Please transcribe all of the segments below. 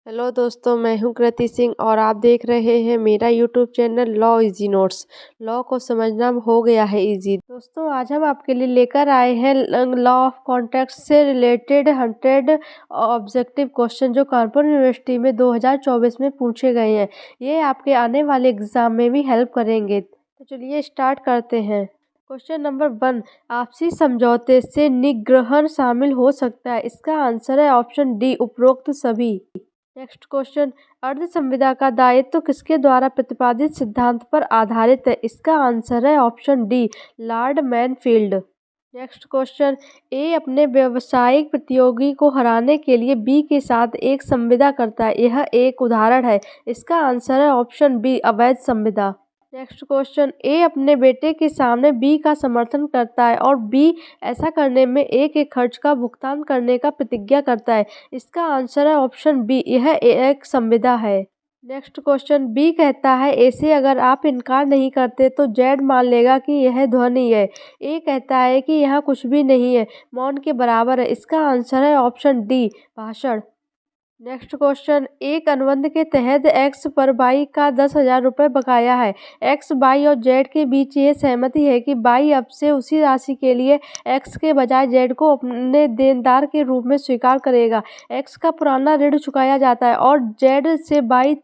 Hello दोस्तों, मैं हूं कृति सिंह और आप देख रहे हैं मेरा YouTube channel law easy notes. Law को समझना हो गया है इजी। दोस्तों, आज हम आपके लिए लेकर आए हैं लॉ ऑफ कॉन्ट्रैक्ट से रिलेटेड 100 ऑब्जेक्टिव क्वेश्चन जो कानपुर यूनिवर्सिटी में 2024 में पूछे गए हैं। ये आपके आने वाले एग्जाम में भी हेल्प करेंगे। तो चलिए स्टार्ट करते हैं। क्वेश्चन नंबर 1, आपसी समझौते से निग्रहण शामिल हो सकता है। इसका आंसर है ऑप्शन डी, उपरोक्त सभी। नेक्स्ट क्वेश्चन, अर्ध संविदा का दायित्व किसके द्वारा प्रतिपादित सिद्धांत पर आधारित है। इसका आंसर है option D, Lord Mansfield. Next question, A अपने व्यावसायिक प्रतियोगी को हराने के लिए बी के साथ एक संविदा करता है। यह एक उदाहरण है। इसका आंसर है ऑप्शन बी, अवैध संविदा। नेक्स्ट क्वेश्चन, ए अपने बेटे के सामने बी का समर्थन करता है और बी ऐसा करने में ए के खर्च का भुगतान करने का प्रतिज्ञा करता है। इसका आंसर है ऑप्शन बी, यह एक संविदा है। नेक्स्ट क्वेश्चन, बी कहता है ए से अगर आप इनकार नहीं करते तो जेड मान लेगा कि यह ध्वनि है। ए कहता है कि यहाँ कुछ भी नहीं है, मौन के बराबर है। इसका आंसर है ऑप्शन डी, भाषण। नेक्स्ट क्वेश्चन, एक अनुबंध के तहत एक्स पर वाई का 10,000 रुपये बकाया है। एक्स, वाई और जेड के बीच ये सहमति है कि वाई अब से उसी राशि के लिए एक्स के बजाय जेड को अपने देनदार के रूप में स्वीकार करेगा। एक्स का पुराना ऋण चुकाया जाता है और जेड से वाई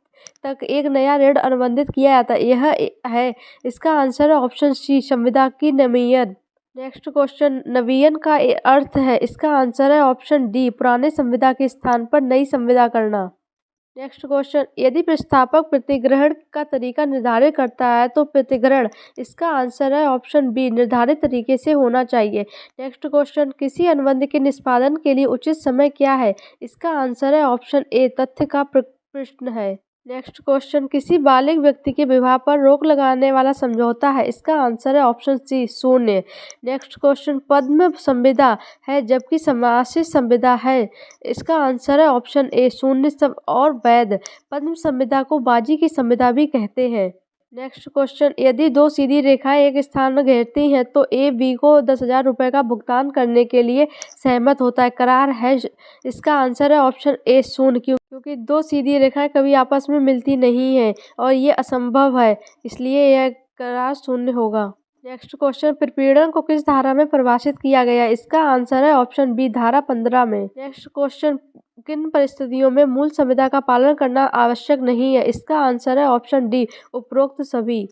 तक एक नया ऋण अनुबंधित किया जाता है। यह है। इसका आंसर है ऑप्शन सी, संविदा की नवीयन। नेक्स्ट क्वेश्चन, नवीयन का अर्थ है। इसका आंसर है ऑप्शन डी, पुराने संविदा के स्थान पर नई संविदा करना। नेक्स्ट क्वेश्चन, यदि प्रस्तावक प्रतिग्रहण का तरीका निर्धारित करता है तो प्रतिग्रहण। इसका आंसर है ऑप्शन बी, निर्धारित तरीके से होना चाहिए। नेक्स्ट क्वेश्चन, किसी अनुबंध के निष्पादन के लिए उचित समय क्या है। इसका आंसर है ऑप्शन ए, तथ्य का प्रश्न है। नेक्स्ट क्वेश्चन, किसी बालिग व्यक्ति के विवाह पर रोक लगाने वाला समझौता है। इसका आंसर है ऑप्शन सी, शून्य। नेक्स्ट क्वेश्चन, पद्म संविदा है जबकि समासित संविदा है। इसका आंसर है ऑप्शन ए, शून्य और वैध। पद्म संविदा को बाजी की संविदा भी कहते हैं। नेक्स्ट क्वेश्चन, यदि दो सीधी रेखाएं एक स्थान में घेरती हैं तो ए बी को 10,000 रुपये का भुगतान करने के लिए सहमत होता है। करार है। इसका आंसर है ऑप्शन ए, शून्य, क्योंकि दो सीधी रेखाएं कभी आपस में मिलती नहीं है और ये असंभव है, इसलिए यह करार शून्य होगा। नेक्स्ट क्वेश्चन, प्रपीड़न को किस धारा में परिभाषित किया गया है। इसका आंसर है ऑप्शन बी, धारा 15 में। नेक्स्ट क्वेश्चन, किन परिस्थितियों में मूल संविदा का पालन करना आवश्यक नहीं है। इसका आंसर है ऑप्शन डी, उपरोक्त सभी।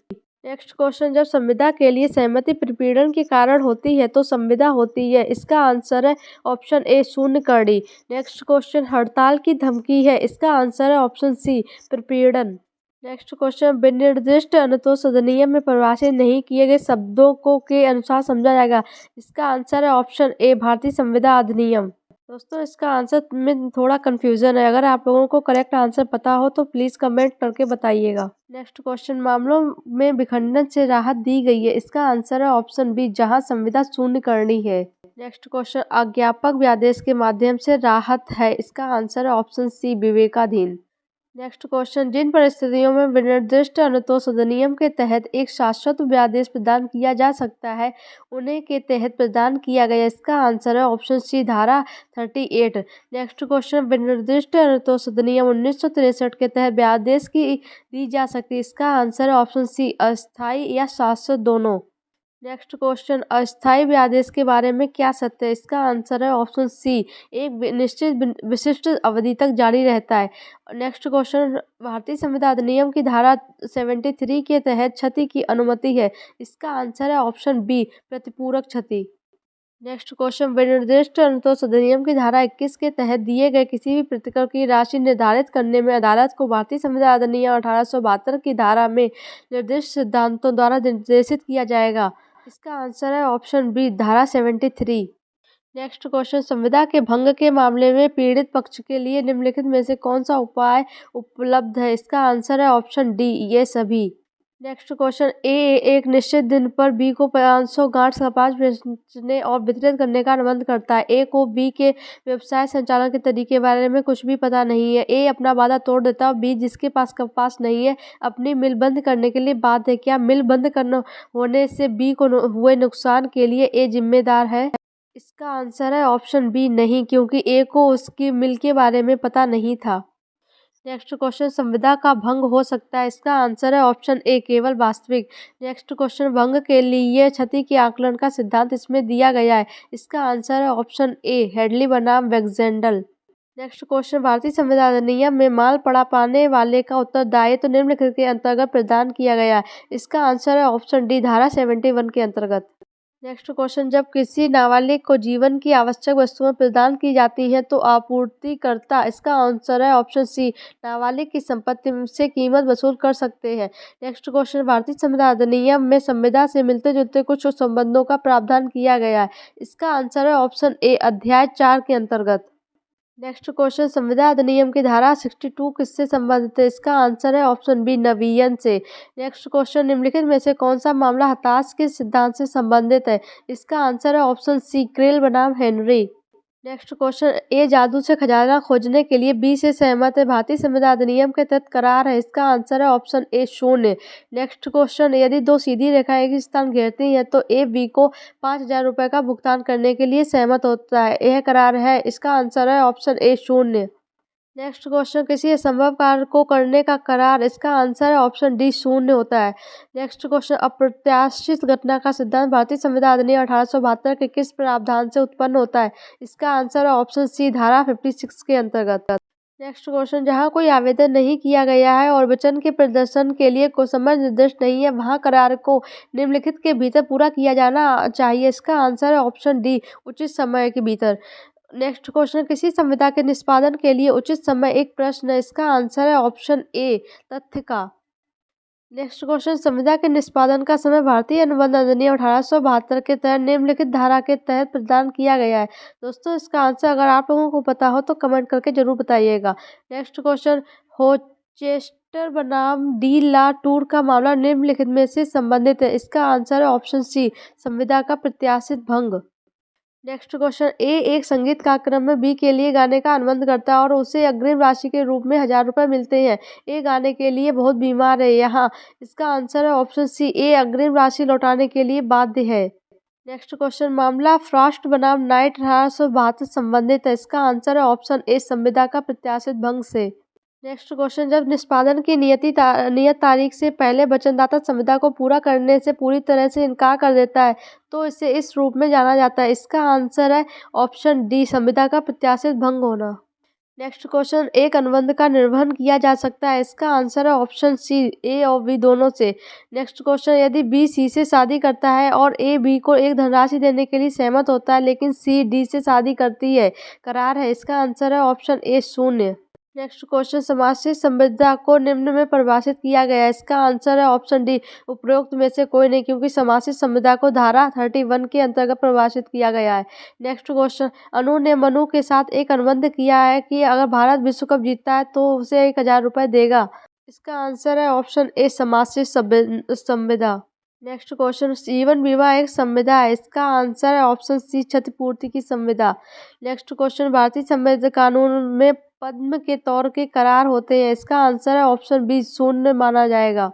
नेक्स्ट क्वेश्चन, जब संविदा के लिए सहमति प्रपीड़न के कारण होती है तो संविदा होती है। इसका आंसर है ऑप्शन ए, शून्य कड़ी। नेक्स्ट क्वेश्चन, हड़ताल की धमकी है। इसका आंसर है option C, प्रपीड़न। Next question, विनिर्दिष्ट Anutosh अधिनियम में परिभाषित नहीं किए गए शब्दों को के अनुसार समझा जाएगा। इसका आंसर है ऑप्शन ए, भारतीय संविदा अधिनियम। दोस्तों, इसका आंसर में थोड़ा कंफ्यूजन है। अगर आप लोगों को करेक्ट आंसर पता हो तो प्लीज़ कमेंट करके बताइएगा। नेक्स्ट क्वेश्चन, मामलों में विखंडन से राहत दी गई है। इसका आंसर है ऑप्शन बी, जहां संविदा शून्य करनी है। नेक्स्ट क्वेश्चन, अज्ञापक व्यादेश के माध्यम से राहत है। इसका आंसर है ऑप्शन सी, विवेकाधीन। नेक्स्ट क्वेश्चन, जिन परिस्थितियों में विनिर्दिष्ट अनुतोष अधिनियम के तहत एक शाश्वत व्यादेश प्रदान किया जा सकता है उन्हें के तहत प्रदान किया गया। इसका आंसर है ऑप्शन सी, धारा 38। नेक्स्ट क्वेश्चन, विनिर्दिष्ट अनुतोष अधिनियम 1963 के तहत व्यादेश की दी जा सकती है। इसका आंसर है ऑप्शन सी, अस्थायी या शाश्वत दोनों। नेक्स्ट क्वेश्चन, अस्थायी व्यादेश के बारे में क्या सत्य है। इसका आंसर है ऑप्शन सी, एक निश्चित विशिष्ट अवधि तक जारी रहता है। नेक्स्ट क्वेश्चन, भारतीय संविदा अधिनियम की धारा 73 के तहत क्षति की अनुमति है। इसका आंसर है ऑप्शन बी, प्रतिपूरक क्षति। नेक्स्ट क्वेश्चन, विनिर्दिष्ट अनुतोष अधिनियम की धारा 21 के तहत दिए गए किसी भी प्रतिकर की राशि निर्धारित करने में अदालत को भारतीय संविदा अधिनियम 1872 की धारा में निर्दिष्ट सिद्धांतों द्वारा निर्देशित किया जाएगा। इसका आंसर है ऑप्शन बी, धारा 73। नेक्स्ट क्वेश्चन, संविदा के भंग के मामले में पीड़ित पक्ष के लिए निम्नलिखित में से कौन सा उपाय उपलब्ध है। इसका आंसर है ऑप्शन डी, ये सभी। नेक्स्ट क्वेश्चन, ए एक निश्चित दिन पर बी को 500 गांठ कपास बेचने और वितरित करने का अनुबंध करता है। ए को बी के व्यवसाय संचालन के तरीके के बारे में कुछ भी पता नहीं है। ए अपना वादा तोड़ देता है और बी, जिसके पास कपास नहीं है, अपनी मिल बंद करने के लिए बाध्य है। क्या मिल बंद करना होने से बी को हुए नुकसान के लिए ए जिम्मेदार है। इसका आंसर है ऑप्शन बी, नहीं, क्योंकि ए को उसकी मिल के बारे में पता नहीं था। नेक्स्ट क्वेश्चन, संविदा का भंग हो सकता है, इसका आंसर है ऑप्शन ए केवल वास्तविक। नेक्स्ट क्वेश्चन, भंग के लिए क्षति के आकलन का सिद्धांत इसमें दिया गया है, इसका आंसर है ऑप्शन ए हेडली बनाम वैक्सजेंडल। नेक्स्ट क्वेश्चन, भारतीय संविधान अधिनियम में माल पड़ा पाने वाले का उत्तरदायित्व तो निम्नलिखित के अंतर्गत प्रदान किया गया है, इसका आंसर है ऑप्शन डी धारा 71 के अंतर्गत। नेक्स्ट क्वेश्चन, जब किसी नाबालिग को जीवन की आवश्यक वस्तुएं प्रदान की जाती हैं तो आपूर्तिकर्ता, इसका आंसर है ऑप्शन सी नाबालिग की संपत्ति से कीमत वसूल कर सकते हैं। नेक्स्ट क्वेश्चन, भारतीय संविधान अधिनियम में संविदा से मिलते जुलते कुछ संबंधों का प्रावधान किया गया है, इसका आंसर है ऑप्शन ए अध्याय 4 के अंतर्गत। नेक्स्ट क्वेश्चन, संविदा अधिनियम की धारा 62 किससे संबंधित है, इसका आंसर है ऑप्शन बी नवीन से। नेक्स्ट क्वेश्चन, निम्नलिखित में से कौन सा मामला हताश के सिद्धांत से संबंधित है, इसका आंसर है ऑप्शन सी क्रेल बनाम हेनरी। नेक्स्ट क्वेश्चन, ए जादू से खजाना खोजने के लिए बी से सहमत है, भारतीय संविदा अधिनियम के तहत करार है, इसका आंसर है ऑप्शन ए शून्य। नेक्स्ट क्वेश्चन, यदि दो सीधी रेखाएं एक स्थान घेरती हैं तो ए बी को 5,000 रुपये का भुगतान करने के लिए सहमत होता है, यह करार है, इसका आंसर है ऑप्शन ए शून्य। नेक्स्ट क्वेश्चन, किसी असंभव कार्य को करने का करार, इसका आंसर है ऑप्शन डी शून्य होता है। नेक्स्ट क्वेश्चन, अप्रत्याशित घटना का सिद्धांत भारतीय संविधान अधिनियम 1872 के किस प्रावधान से उत्पन्न होता है, इसका आंसर है ऑप्शन सी धारा 56 के अंतर्गत। नेक्स्ट क्वेश्चन, जहां कोई आवेदन नहीं किया गया है और वचन के प्रदर्शन के लिए कोई समय निर्दिष्ट नहीं है वहां करार को निम्नलिखित के भीतर पूरा किया जाना चाहिए, इसका आंसर है ऑप्शन डी उचित समय के भीतर। नेक्स्ट क्वेश्चन, किसी संविदा के निष्पादन के लिए उचित समय एक प्रश्न है, इसका आंसर है ऑप्शन ए तथ्य का। नेक्स्ट क्वेश्चन, संविदा के निष्पादन का समय भारतीय अनुबंध अधिनियम 1872 के तहत निम्नलिखित धारा के तहत प्रदान किया गया है। दोस्तों, इसका आंसर अगर आप लोगों को पता हो तो कमेंट करके जरूर बताइएगा। नेक्स्ट क्वेश्चन, होचेस्टर बनाम डी ला टूर का मामला निम्नलिखित में से संबंधित है, इसका आंसर है ऑप्शन सी संविदा का प्रत्याशित भंग। नेक्स्ट क्वेश्चन, ए एक संगीत कार्यक्रम में बी के लिए गाने का अनुबंध करता है और उसे अग्रिम राशि के रूप में 1,000 रुपये मिलते हैं, ए गाने के लिए बहुत बीमार है यहाँ, इसका आंसर है ऑप्शन सी ए अग्रिम राशि लौटाने के लिए बाध्य है। नेक्स्ट क्वेश्चन, मामला फ्रॉस्ट बनाम नाइट 1872 संबंधित है, इसका आंसर है ऑप्शन ए संविदा का प्रत्याशित भंग से। नेक्स्ट क्वेश्चन, जब निष्पादन की नियत तारीख से पहले वचनदाता संविदा को पूरा करने से पूरी तरह से इनकार कर देता है तो इसे इस रूप में जाना जाता है, इसका आंसर है ऑप्शन डी संविदा का प्रत्याशित भंग होना। नेक्स्ट क्वेश्चन, एक अनुबंध का निर्वहन किया जा सकता है, इसका आंसर है ऑप्शन सी ए और बी दोनों से। नेक्स्ट क्वेश्चन, यदि बी सी से शादी करता है और ए बी को एक धनराशि देने के लिए सहमत होता है लेकिन सी डी से शादी करती है, करार है, इसका आंसर है ऑप्शन ए शून्य। नेक्स्ट क्वेश्चन, समाज से संविदा को निम्न में परिभाषित किया गया है, इसका आंसर है ऑप्शन डी उपरोक्त में से कोई नहीं, क्योंकि समासित संविदा को धारा 31 के अंतर्गत परिभाषित किया गया है। नेक्स्ट क्वेश्चन, अनु ने मनु के साथ एक अनुबंध किया है कि अगर भारत विश्व कप जीतता है तो उसे 1,000 रुपये देगा, इसका आंसर है ऑप्शन ए समासित संविदा। नेक्स्ट क्वेश्चन, जीवन बीमा एक संविदा है, इसका आंसर है ऑप्शन सी क्षतिपूर्ति की संविदा। नेक्स्ट क्वेश्चन, भारतीय संविधान कानून में पद्म के तौर के करार होते हैं, इसका आंसर है ऑप्शन बी शून्य माना जाएगा।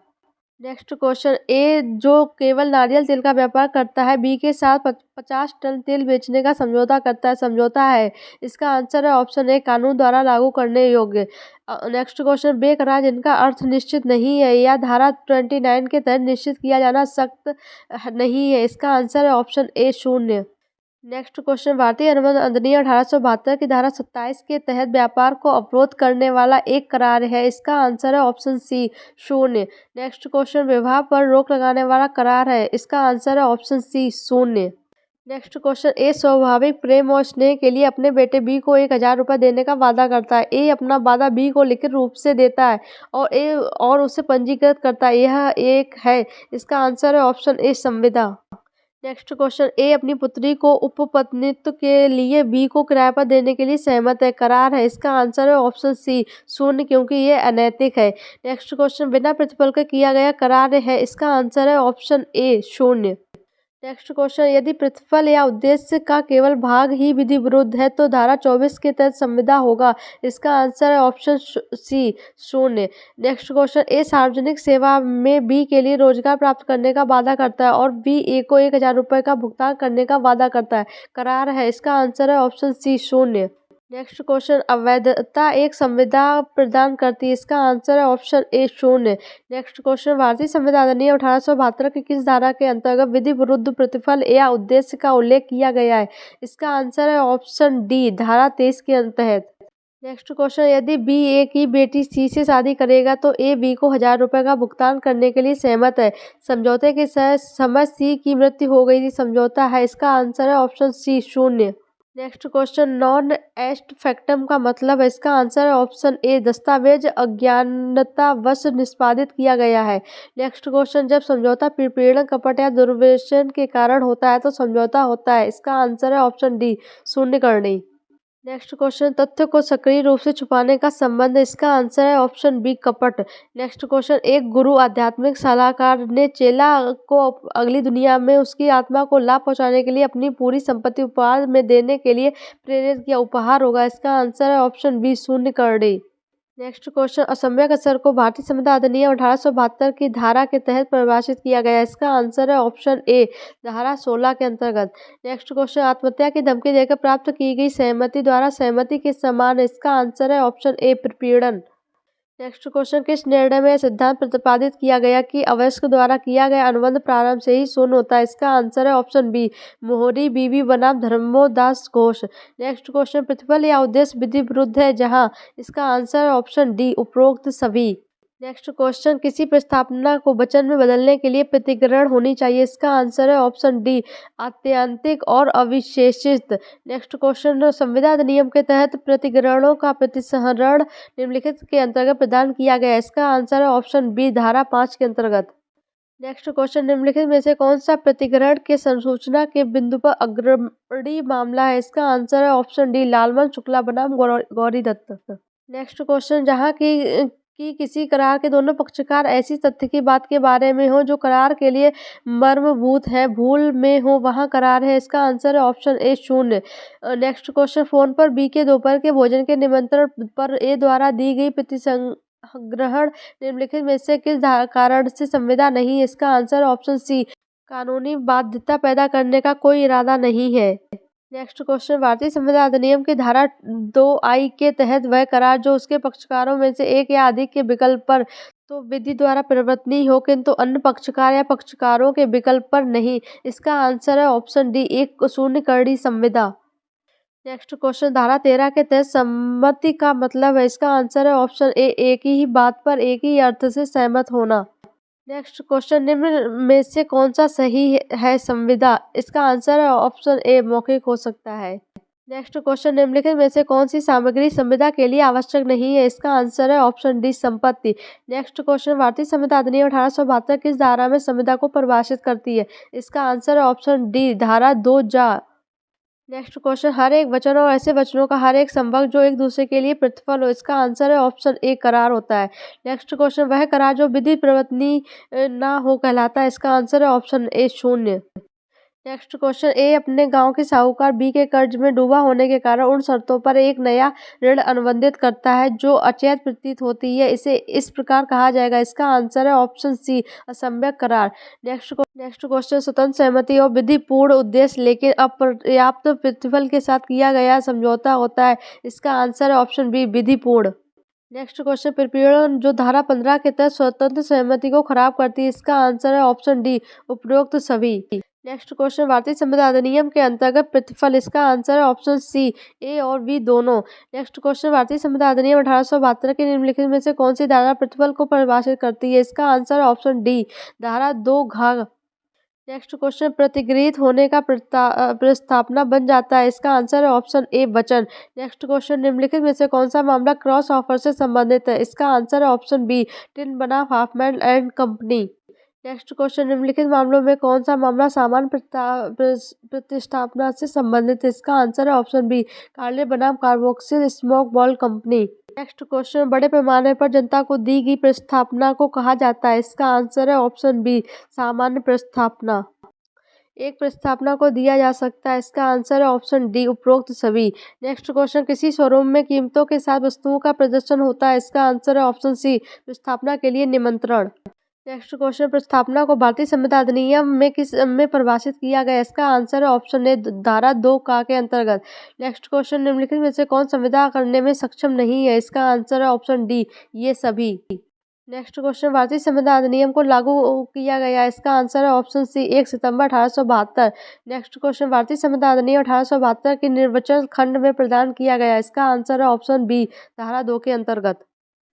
नेक्स्ट क्वेश्चन, ए जो केवल नारियल तेल का व्यापार करता है बी के साथ 50 टन तेल बेचने का समझौता करता है, समझौता है, इसका आंसर है ऑप्शन ए कानून द्वारा लागू करने योग्य। नेक्स्ट क्वेश्चन, बेकरार जिनका अर्थ निश्चित नहीं है या धारा 29 के तहत निश्चित किया जाना सख्त नहीं है, इसका आंसर है ऑप्शन ए शून्य। नेक्स्ट क्वेश्चन, भारतीय अनुबंध अधिनियम 1872 की धारा 27 के तहत व्यापार को अवरोध करने वाला एक करार है, इसका आंसर है ऑप्शन सी शून्य। नेक्स्ट क्वेश्चन, विवाह पर रोक लगाने वाला करार है, इसका आंसर है ऑप्शन सी शून्य। नेक्स्ट क्वेश्चन, ए स्वाभाविक प्रेम और स्नेह के लिए अपने बेटे बी को 1,000 रुपये देने का वादा करता है, ए अपना वादा बी को लिखित रूप से देता है और उसे पंजीकृत करता है, यह एक है, इसका आंसर है ऑप्शन ए संविदा। नेक्स्ट क्वेश्चन, ए अपनी पुत्री को उपपत्नित्व के लिए बी को किराए पर देने के लिए सहमत है, करार है, इसका आंसर है ऑप्शन सी शून्य, क्योंकि ये अनैतिक है। नेक्स्ट क्वेश्चन, बिना प्रतिफल के किया गया करार है, इसका आंसर है ऑप्शन ए शून्य। नेक्स्ट क्वेश्चन, यदि प्रतिफल या उद्देश्य का केवल भाग ही विधि विरुद्ध है तो धारा 24 के तहत संविदा होगा, इसका आंसर है ऑप्शन सी शून्य। नेक्स्ट क्वेश्चन, ए सार्वजनिक सेवा में बी के लिए रोजगार प्राप्त करने का वादा करता है और बी ए को 1,000 रुपये का भुगतान करने का वादा करता है, करार है, इसका आंसर है ऑप्शन सी शून्य। नेक्स्ट क्वेश्चन, अवैधता एक संविदा प्रदान करती है, इसका आंसर है ऑप्शन ए शून्य। नेक्स्ट क्वेश्चन, भारतीय संविधान अधिनियम 1872 की किस धारा के अंतर्गत विधि विरुद्ध प्रतिफल या उद्देश्य का उल्लेख किया गया है? इसका आंसर है ऑप्शन डी, धारा 23 के तहत। नेक्स्ट क्वेश्चन, यदि बी ए की बेटी सी से शादी करेगा तो ए बी को 1000 रुपए का भुगतान करने के लिए सहमत है। समझौते के समय सी की मृत्यु हो गई थी। समझौता है, इसका आंसर है ऑप्शन सी शून्य। नेक्स्ट क्वेश्चन, नॉन एस्ट फैक्टम का मतलब है, इसका आंसर है ऑप्शन ए, दस्तावेज अज्ञानतावश निष्पादित किया गया है। नेक्स्ट क्वेश्चन, जब समझौता पीड़न, कपट या दुर्व्यसन के कारण होता है तो समझौता होता है, इसका आंसर है ऑप्शन डी, शून्य करनी। नेक्स्ट क्वेश्चन, तथ्य को सक्रिय रूप से छुपाने का संबंध, इसका आंसर है ऑप्शन बी, कपट। नेक्स्ट क्वेश्चन, एक गुरु आध्यात्मिक सलाहकार ने चेला को अगली दुनिया में उसकी आत्मा को लाभ पहुंचाने के लिए अपनी पूरी संपत्ति उपहार में देने के लिए प्रेरित किया। उपहार होगा, इसका आंसर है ऑप्शन बी, शून्य करनी। नेक्स्ट क्वेश्चन, असम्यक असर को भारतीय संविधान अधिनियम 1872 की धारा के तहत परिभाषित किया गया है, इसका आंसर है ऑप्शन ए, धारा 16 के अंतर्गत। नेक्स्ट क्वेश्चन, आत्महत्या की धमकी देकर प्राप्त की गई सहमति द्वारा सहमति के समान है, इसका आंसर है ऑप्शन ए, प्रपीड़न। नेक्स्ट क्वेश्चन, किस निर्णय में सिद्धांत प्रतिपादित किया गया कि अवयस्क द्वारा किया गया अनुबंध प्रारंभ से ही शून्य होता है, इसका आंसर है ऑप्शन बी, मोहरी बीवी बनाम धर्मोदास घोष। नेक्स्ट क्वेश्चन, प्रतिफल या उद्देश्य विधि विरुद्ध है जहां, इसका आंसर है ऑप्शन डी, उपरोक्त सभी। नेक्स्ट क्वेश्चन, किसी प्रस्तावना को वचन में बदलने के लिए प्रतिग्रहण होनी चाहिए, इसका आंसर है ऑप्शन डी, आत्यंतिक और अविशेषित। नेक्स्ट क्वेश्चन, संविदा अधिनियम के तहत प्रतिग्रहणों का प्रतिसंहरण निम्नलिखित के अंतर्गत प्रदान किया गया है, इसका आंसर है ऑप्शन बी, धारा 5 के अंतर्गत। नेक्स्ट क्वेश्चन, निम्नलिखित में से कौन सा प्रतिग्रहण के संसूचना के बिंदु पर अग्रणी मामला है, इसका आंसर है ऑप्शन डी, लालमन शुक्ला बनाम गौरी दत्त। नेक्स्ट क्वेश्चन, जहाँ की किसी करार के दोनों पक्षकार ऐसी तथ्य की बात के बारे में हो जो करार के लिए मर्मभूत है, भूल में हो, वहाँ करार है, इसका आंसर है ऑप्शन ए, शून्य। नेक्स्ट क्वेश्चन, फोन पर बी के दोपहर के भोजन के निमंत्रण पर ए द्वारा दी गई प्रतिग्रहण निम्नलिखित में से किस कारण से संविदा नहीं है, इसका आंसर ऑप्शन सी, कानूनी बाध्यता पैदा करने का कोई इरादा नहीं है। नेक्स्ट क्वेश्चन, भारतीय संविधान अधिनियम की धारा 2I के तहत वह करार जो उसके पक्षकारों में से एक या अधिक के विकल्प पर तो विधि द्वारा परिवर्तनीय हो किंतु अन्य पक्षकार या पक्षकारों के विकल्प पर नहीं, इसका आंसर है ऑप्शन डी, एक शून्य करड़ी संविदा। नेक्स्ट क्वेश्चन, धारा 13 के तहत सम्मति का मतलब है, इसका आंसर है ऑप्शन ए, एक ही बात पर एक ही अर्थ से सहमत होना। नेक्स्ट क्वेश्चन, निम्न में से कौन सा सही है संविदा, इसका आंसर है ऑप्शन ए, मौखिक हो सकता है। नेक्स्ट क्वेश्चन, निम्नलिखित में से कौन सी सामग्री संविदा के लिए आवश्यक नहीं है, इसका आंसर है ऑप्शन डी, संपत्ति। नेक्स्ट क्वेश्चन, भारतीय संविधान अधिनियम 1872 किस धारा में संविदा को परिभाषित करती है, इसका आंसर है ऑप्शन डी, धारा 2 जा। नेक्स्ट क्वेश्चन, हर एक वचन और ऐसे वचनों का हर एक संभव जो एक दूसरे के लिए प्रतिफल हो, इसका आंसर है ऑप्शन ए, करार होता है। नेक्स्ट क्वेश्चन, वह करार जो विधि परिवर्तनीय ना हो कहलाता है, इसका आंसर है ऑप्शन ए, शून्य। नेक्स्ट क्वेश्चन, ए अपने गांव के साहूकार बी के कर्ज में डूबा होने के कारण उन शर्तों पर एक नया ऋण अनुबंधित करता है जो अचेत प्रतीत होती है, इसे इस प्रकार कहा जाएगा, इसका आंसर है ऑप्शन सी, असम्यक करार। नेक्स्ट क्वेश्चन, स्वतंत्र सहमति और विधिपूर्ण उद्देश्य लेकिन अपर्याप्त प्रतिफल के साथ किया गया समझौता होता है, इसका आंसर है ऑप्शन बी, विधिपूर्ण। नेक्स्ट क्वेश्चन, प्रपीड़न जो धारा 15 के तहत स्वतंत्र सहमति को खराब करती है, इसका आंसर है ऑप्शन डी, उपरोक्त सभी। नेक्स्ट क्वेश्चन, भारतीय संविधान अधिनियम के अंतर्गत प्रतिफल, इसका आंसर है ऑप्शन सी, ए और बी दोनों। नेक्स्ट क्वेश्चन, भारतीय संविधान अधिनियम 1872 के निम्नलिखित में से कौन सी धारा प्रतिफल को परिभाषित करती है, इसका आंसर है ऑप्शन डी, धारा 2 घ। नेक्स्ट क्वेश्चन, प्रतिगृहित होने का प्रस्तावना बन जाता है, इसका आंसर है ऑप्शन ए, वचन। नेक्स्ट क्वेश्चन, निम्नलिखित में से कौन सा मामला क्रॉस ऑफर से संबंधित है, इसका आंसर है ऑप्शन बी, टिन बनाम Hoffman and company. Next question, निम्नलिखित मामलों में कौन सा मामला सामान्य प्रतिष्ठापना से संबंधित है, इसका आंसर है ऑप्शन बी, कार्ले बनाम carboxyl smoke ball company. Next question, बड़े पैमाने पर जनता को दी गई प्रस्तावना को कहा जाता है, इसका आंसर है ऑप्शन बी, सामान्य प्रस्तावना। एक प्रस्तावना को दिया जा सकता है, इसका आंसर है ऑप्शन डी, उपरोक्त सभी। नेक्स्ट क्वेश्चन, किसी शोरूम में कीमतों के साथ वस्तुओं का प्रदर्शन होता है, इसका आंसर है ऑप्शन सी, प्रस्तावना के लिए निमंत्रण। नेक्स्ट क्वेश्चन, प्रस्तावना को भारतीय संविदा अधिनियम में किस में परिभाषित किया गया? इसका आंसर है ऑप्शन ए, धारा 2 का के अंतर्गत। नेक्स्ट क्वेश्चन, निम्नलिखित में से कौन संविदा करने में सक्षम नहीं है? इसका आंसर है ऑप्शन डी, ये सभी। नेक्स्ट क्वेश्चन, भारतीय संविदा अधिनियम को लागू किया गया? इसका आंसर है ऑप्शन सी, 1 सितंबर 1872। नेक्स्ट क्वेश्चन, भारतीय संविदा अधिनियम 1872 के निर्वाचन खंड में प्रदान किया गया? इसका आंसर है ऑप्शन बी, धारा 2 के अंतर्गत।